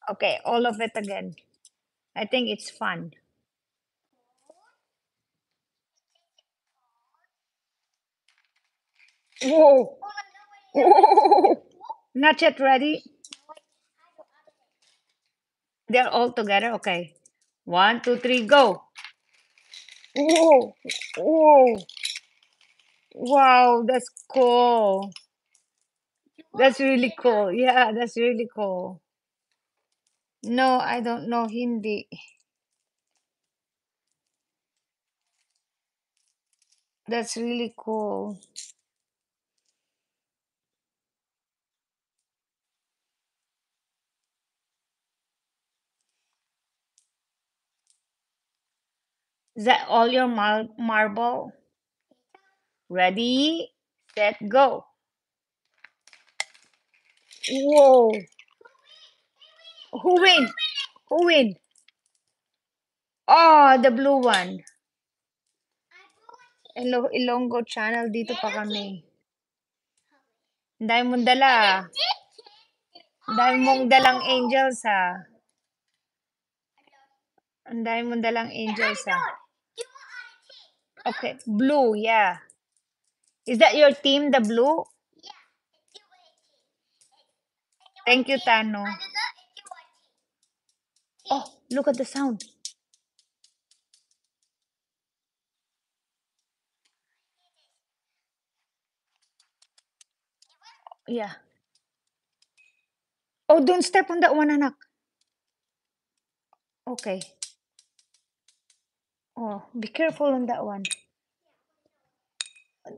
Okay, all of it again. I think it's fun. Whoa! Whoa! Not yet ready. They're all together. Okay. One, two, three, go. Whoa! Whoa! Wow, that's cool. That's really cool. Yeah, that's really cool. No, I don't know Hindi. That's really cool. Is that all your marble? Ready, set, go. Whoa! Who win? Who win? Oh, the blue one. Ilonggo Channel, dito pa kami. Ang dami mong dala. Ang dami mong dalang angels, ha. Ang dami mong dalang angels, ha. Okay, blue, yeah. Is that your team, the blue? Thank you, Tano. Oh, look at the sound. Yeah. Oh, don't step on that one, anak. Okay. Oh, be careful on that one.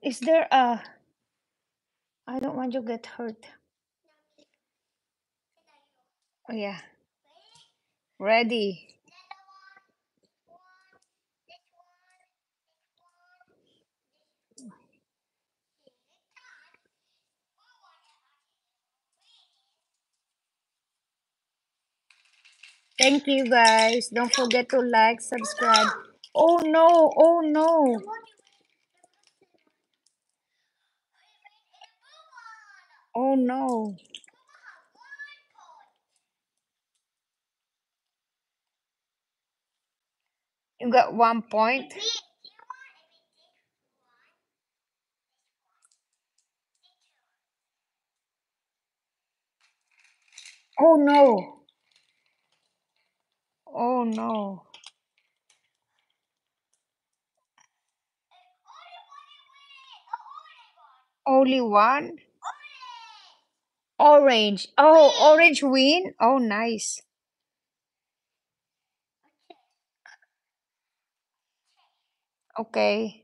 Is there a... I don't want you to get hurt. Oh, yeah. Ready. Thank you, guys. Don't forget to like, subscribe. Oh, no. Oh, no. Oh, no. You got 1 point. Oh, no. Oh, no. Only one? Orange. Oh, orange win? Oh, nice. Okay.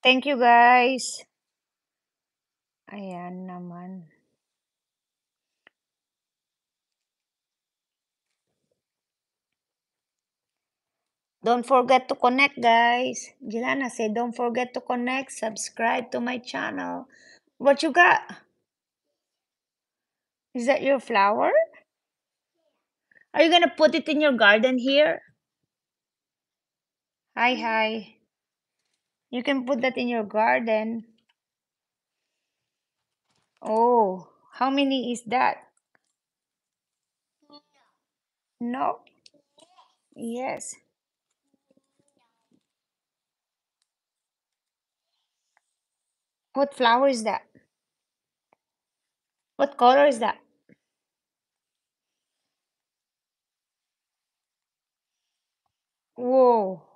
Thank you, guys. Ayan naman. Don't forget to connect, guys. Jelana said, don't forget to connect, subscribe to my channel. What you got? Is that your flower? Are you gonna put it in your garden here? Hi, hi. You can put that in your garden. Oh, how many is that? No? Yes. What flower is that? What color is that? Whoa.